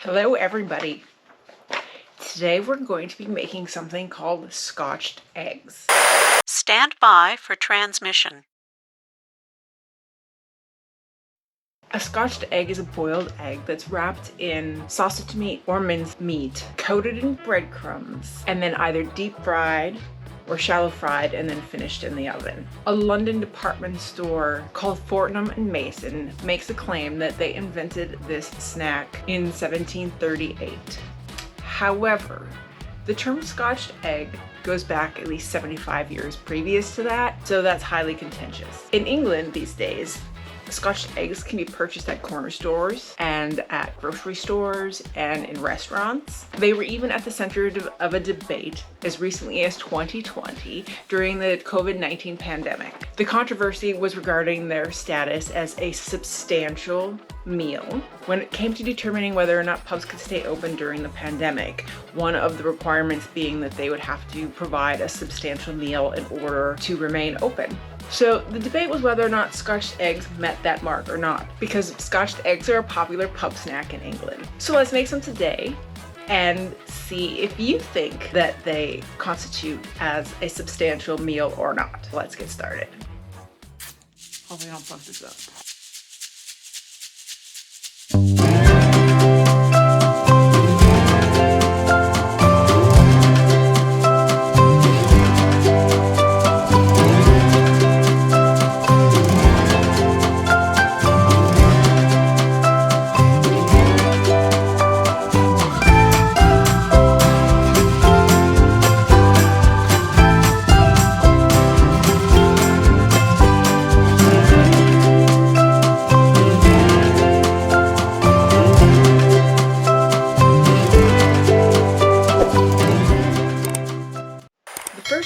Hello everybody. Today we're going to be making something called scotched eggs. Stand by for transmission. A scotched egg is a boiled egg that's wrapped in sausage meat or minced meat, coated in breadcrumbs, and then either deep fried or shallow fried and then finished in the oven. A London department store called Fortnum and Mason makes a claim that they invented this snack in 1738. However, the term scotched egg goes back at least 75 years previous to that, so that's highly contentious. In England these days, scotched eggs can be purchased at corner stores and at grocery stores and in restaurants. They were even at the center of a debate as recently as 2020 during the COVID-19 pandemic. The controversy was regarding their status as a substantial meal. When it came to determining whether or not pubs could stay open during the pandemic, one of the requirements being that they would have to provide a substantial meal in order to remain open. So the debate was whether or not scotched eggs met that mark or not, because scotched eggs are a popular pub snack in England. So let's make some today and see if you think that they constitute as a substantial meal or not. Let's get started. Hopefully I don't fuck this up.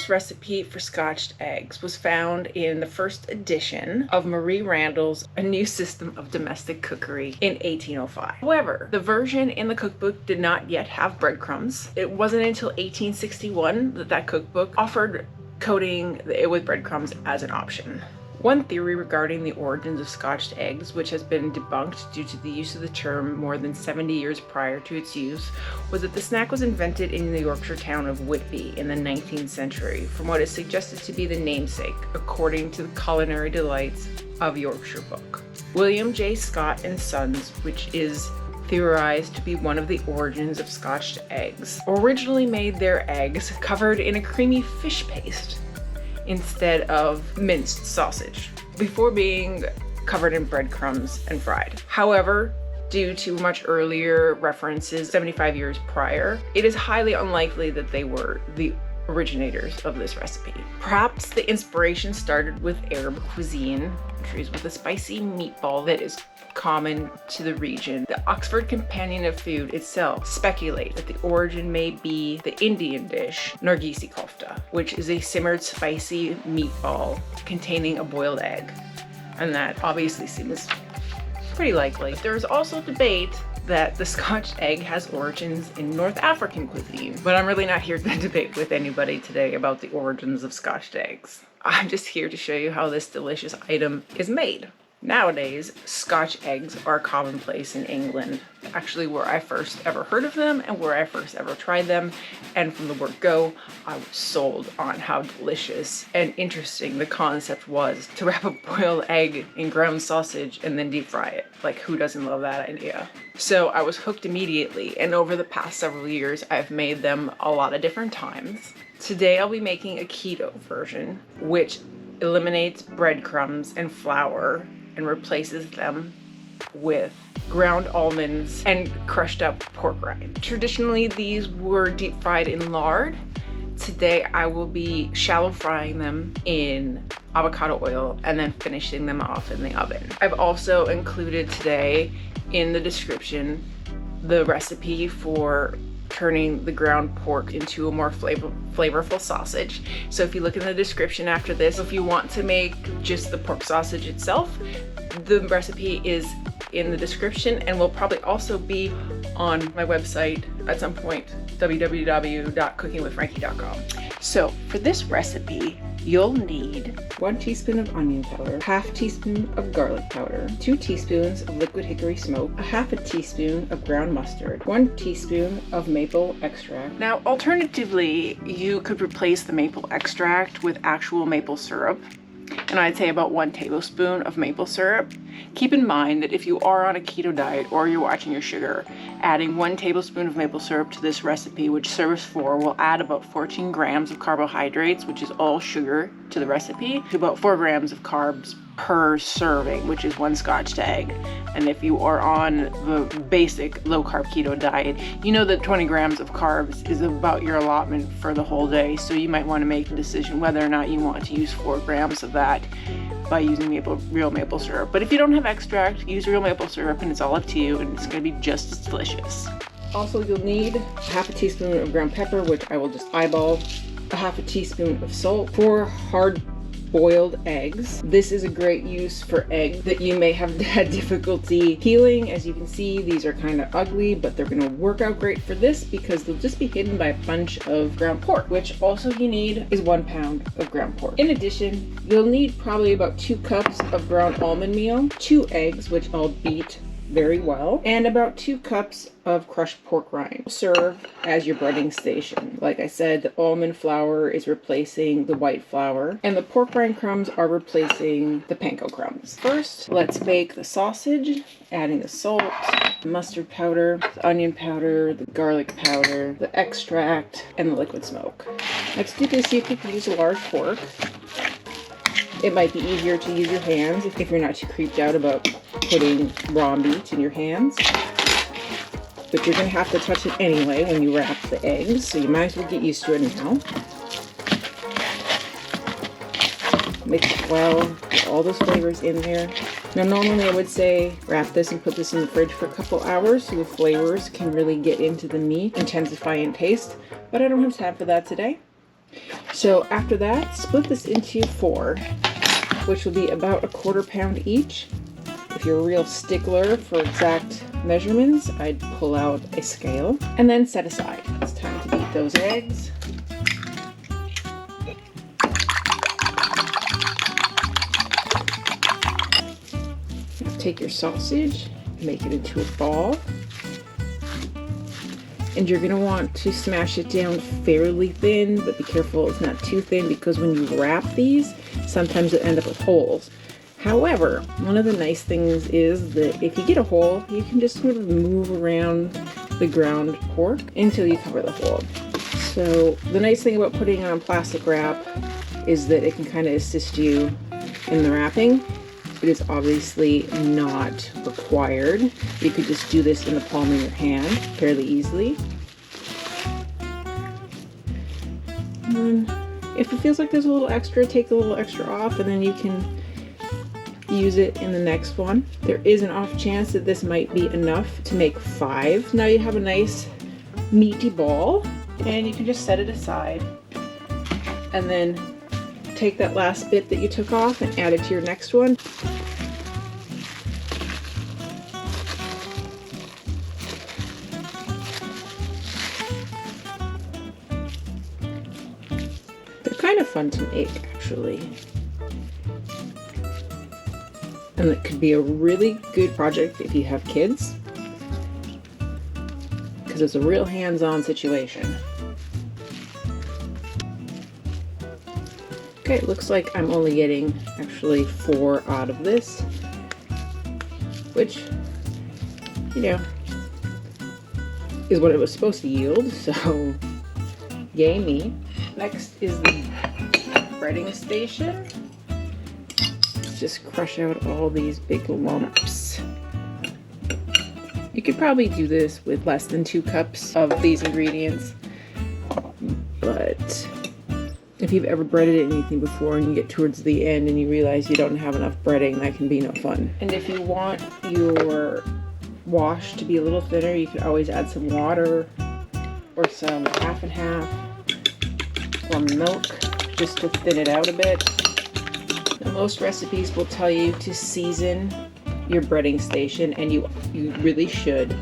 Recipe for scotched eggs was found in the first edition of Marie Randall's A New System of Domestic Cookery in 1805. However, the version in the cookbook did not yet have breadcrumbs. It wasn't until 1861 that that cookbook offered coating it with breadcrumbs as an option. One theory regarding the origins of scotched eggs, which has been debunked due to the use of the term more than 70 years prior to its use, was that the snack was invented in the Yorkshire town of Whitby in the 19th century, from what is suggested to be the namesake, according to the Culinary Delights of Yorkshire book. William J. Scott and Sons, which is theorized to be one of the origins of scotched eggs, originally made their eggs covered in a creamy fish paste instead of minced sausage, before being covered in breadcrumbs and fried. However, due to much earlier references 75 years prior, it is highly unlikely that they were the originators of this recipe. Perhaps the inspiration started with Arab cuisine, countries with a spicy meatball that is common to the region. The Oxford Companion of Food itself speculates that the origin may be the Indian dish Nargisi kofta, which is a simmered spicy meatball containing a boiled egg. And that obviously seems pretty likely. There's also debate that the scotched egg has origins in North African cuisine, but I'm really not here to debate with anybody today about the origins of scotched eggs. I'm just here to show you how this delicious item is made. Nowadays, scotch eggs are commonplace in England, actually where I first ever heard of them and where I first ever tried them, and from the word go, I was sold on how delicious and interesting the concept was to wrap a boiled egg in ground sausage and then deep fry it. Like, who doesn't love that idea? So I was hooked immediately, and over the past several years, I've made them a lot of different times. Today I'll be making a keto version, which eliminates breadcrumbs and flour and replaces them with ground almonds and crushed up pork rind. Traditionally, these were deep fried in lard. Today, I will be shallow frying them in avocado oil and then finishing them off in the oven. I've also included today in the description the recipe for turning the ground pork into a more flavorful sausage. So if you look in the description after this, if you want to make just the pork sausage itself, the recipe is in the description and will probably also be on my website at some point, www.cookingwithfrankie.com. So for this recipe, you'll need 1 teaspoon of onion powder, 1/2 teaspoon of garlic powder, 2 teaspoons of liquid hickory smoke, 1/2 teaspoon of ground mustard, 1 teaspoon of maple extract. Now, alternatively, you could replace the maple extract with actual maple syrup, and I'd say about 1 tablespoon of maple syrup. Keep in mind that if you are on a keto diet or you're watching your sugar, adding 1 tablespoon of maple syrup to this recipe, which serves 4, will add about 14 grams of carbohydrates, which is all sugar, to the recipe, to about 4 grams of carbs per serving, which is 1 scotched egg. And if you are on the basic low carb keto diet, you know that 20 grams of carbs is about your allotment for the whole day. So you might want to make a decision whether or not you want to use 4 grams of that by using real maple syrup. But if you don't have extract, use real maple syrup, and it's all up to you, and it's going to be just as delicious. Also, you'll need 1/2 teaspoon of ground pepper, which I will just eyeball, 1/2 teaspoon of salt, 4 hard boiled eggs. This is a great use for eggs that you may have had difficulty peeling. As you can see, these are kind of ugly, but they're going to work out great for this because they'll just be hidden by a bunch of ground pork, which also you need is 1 pound of ground pork. In addition, you'll need probably about 2 cups of ground almond meal, 2 eggs, which I'll beat very well, and about 2 cups of crushed pork rind. Serve as your breading station. Like I said, the almond flour is replacing the white flour, and the pork rind crumbs are replacing the panko crumbs. First, let's bake the sausage, adding the salt, the mustard powder, the onion powder, the garlic powder, the extract, and the liquid smoke. Now to do this, you could use a large fork. It might be easier to use your hands if you're not too creeped out about putting raw meat in your hands. But you're going to have to touch it anyway when you wrap the eggs, so you might as well get used to it now. Mix it well, get all those flavors in there. Now normally I would say wrap this and put this in the fridge for a couple hours so the flavors can really get into the meat, intensify in taste, but I don't have time for that today. So after that, split this into 4, which will be about 1/4 pound each. If you're a real stickler for exact measurements, I'd pull out a scale and then set aside. It's time to beat those eggs. Now take your sausage, make it into a ball. And you're going to want to smash it down fairly thin, but be careful it's not too thin because when you wrap these, sometimes it ends up with holes. However, one of the nice things is that if you get a hole, you can just sort of move around the ground pork until you cover the hole. So the nice thing about putting on plastic wrap is that it can kind of assist you in the wrapping. It is obviously not required. You could just do this in the palm of your hand fairly easily. And then if it feels like there's a little extra, take the little extra off and then you can use it in the next one. There is an off chance that this might be enough to make 5. Now you have a nice meaty ball and you can just set it aside and then take that last bit that you took off and add it to your next one. They're kind of fun to make, actually. And it could be a really good project if you have kids, because it's a real hands-on situation. Okay, it looks like I'm only getting actually 4 out of this, which, you know, is what it was supposed to yield, so yay me. Next is the breading station. Just crush out all these big lumps. You could probably do this with less than 2 cups of these ingredients, but if you've ever breaded anything before and you get towards the end and you realize you don't have enough breading, that can be no fun. And if you want your wash to be a little thinner, you could always add some water or some half and half or milk just to thin it out a bit. Now, most recipes will tell you to season your breading station, and you really should.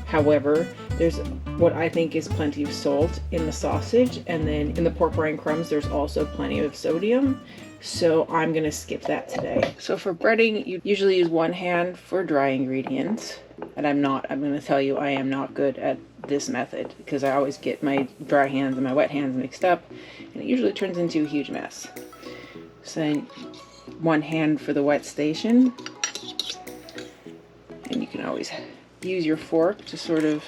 However, There's what I think is plenty of salt in the sausage, and then in the pork brine crumbs there's also plenty of sodium, so I'm gonna skip that today. So for breading, you usually use one hand for dry ingredients, and I'm gonna tell you, I am not good at this method because I always get my dry hands and my wet hands mixed up, and it usually turns into a huge mess. So then one hand for the wet station, and you can always use your fork to sort of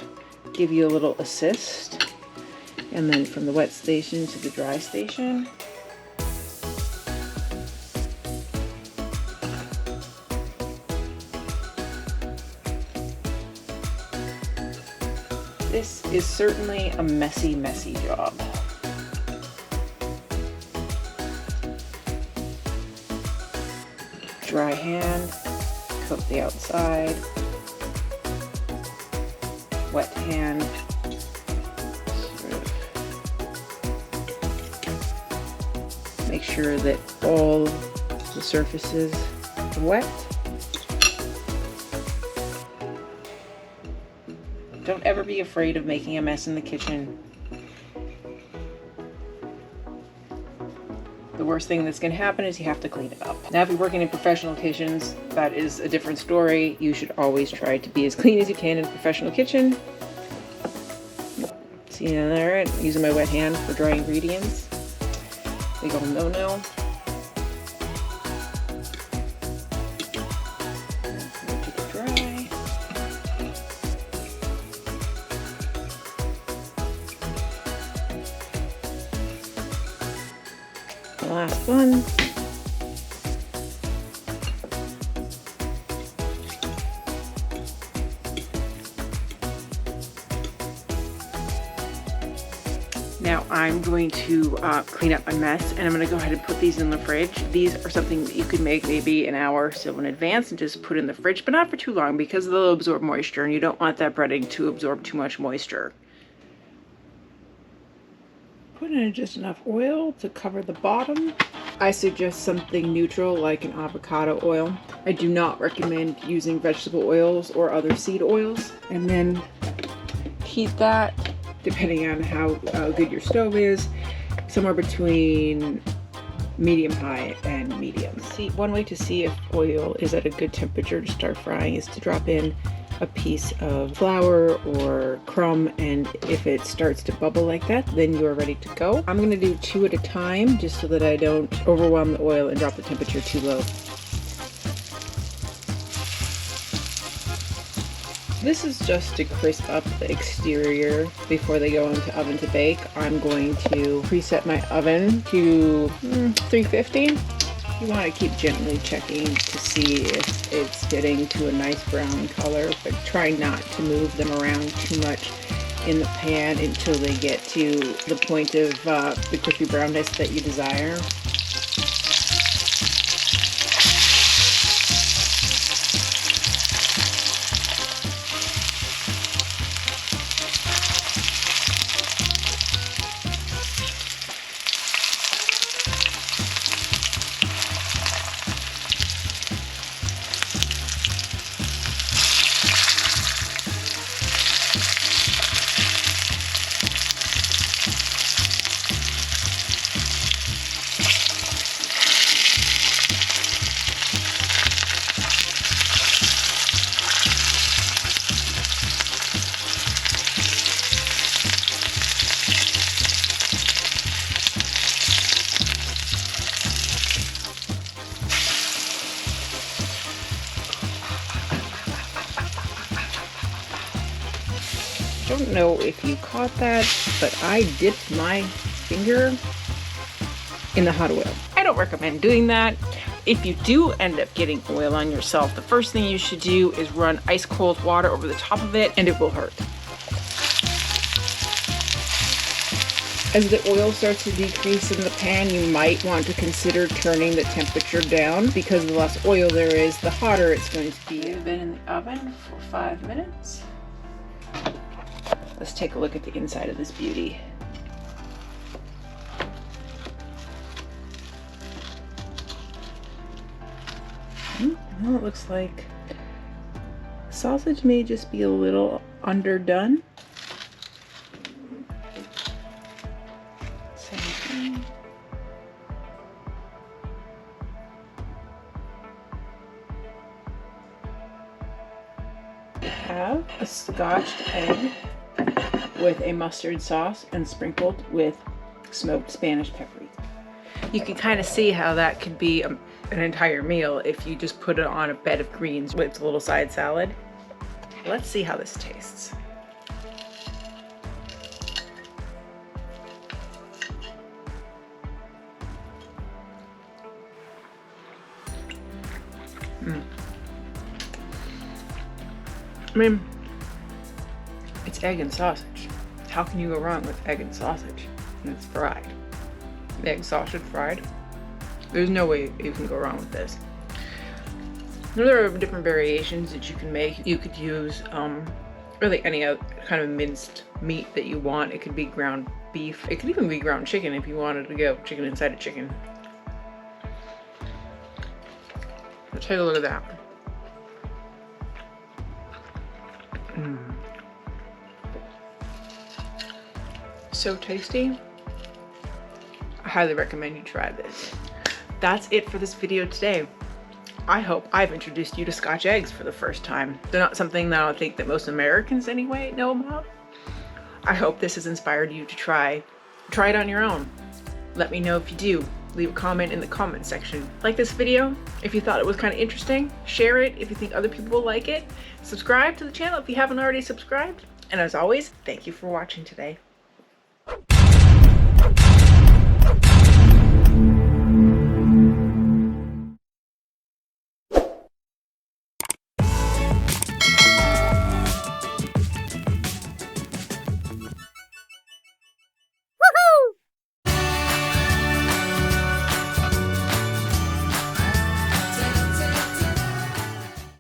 give you a little assist, and then from the wet station to the dry station. This is certainly a messy job. Dry hand, coat the outside. Wet hand, sort of make sure that all the surfaces are wet. Don't ever be afraid of making a mess in the kitchen. The worst thing that's going to happen is you have to clean it up. Now, if you're working in professional kitchens, that is a different story. You should always try to be as clean as you can in a professional kitchen. See, there, using my wet hand for dry ingredients. Big old no-no. Dry. The last one. Now I'm going to clean up my mess, and I'm going to go ahead and put these in the fridge. These are something that you could make maybe an hour or so in advance and just put in the fridge, but not for too long because they'll absorb moisture, and you don't want that breading to absorb too much moisture. Put in just enough oil to cover the bottom. I suggest something neutral like an avocado oil. I do not recommend using vegetable oils or other seed oils. And then heat that, depending on how good your stove is, somewhere between medium high and medium. See, one way to see if oil is at a good temperature to start frying is to drop in a piece of flour or crumb, and if it starts to bubble like that, then you are ready to go. I'm going to do 2 at a time just so that I don't overwhelm the oil and drop the temperature too low. This is just to crisp up the exterior before they go into oven to bake. I'm going to preset my oven to 350. You want to keep gently checking to see if it's getting to a nice brown color, but try not to move them around too much in the pan until they get to the point of the crispy brownness that you desire. I don't know if you caught that, but I dipped my finger in the hot oil. I don't recommend doing that. If you do end up getting oil on yourself, the first thing you should do is run ice cold water over the top of it, and it will hurt. As the oil starts to decrease in the pan, you might want to consider turning the temperature down, because the less oil there is, the hotter it's going to be. I've been in the oven for 5 minutes. Let's take a look at the inside of this beauty. Well, it looks like sausage may just be a little underdone. Have a scotched egg with a mustard sauce and sprinkled with smoked Spanish paprika. You can kind of see how that could be an entire meal if you just put it on a bed of greens with a little side salad. Let's see how this tastes. I mean, it's egg and sausage. How can you go wrong with egg and sausage? And it's fried. Egg, sausage, fried. There's no way you can go wrong with this. There are different variations that you can make. You could use really any other kind of minced meat that you want. It could be ground beef. It could even be ground chicken if you wanted to go chicken inside a chicken. Let's take a look at that. So tasty. I highly recommend you try this. That's it for this video today. I hope I've introduced you to Scotch eggs for the first time. They're not something that I think that most Americans anyway know about. I hope this has inspired you to try it on your own. Let me know if you do. Leave a comment in the comment section. Like this video if you thought it was kind of interesting. Share it if you think other people will like it. Subscribe to the channel if you haven't already subscribed. And as always, thank you for watching today.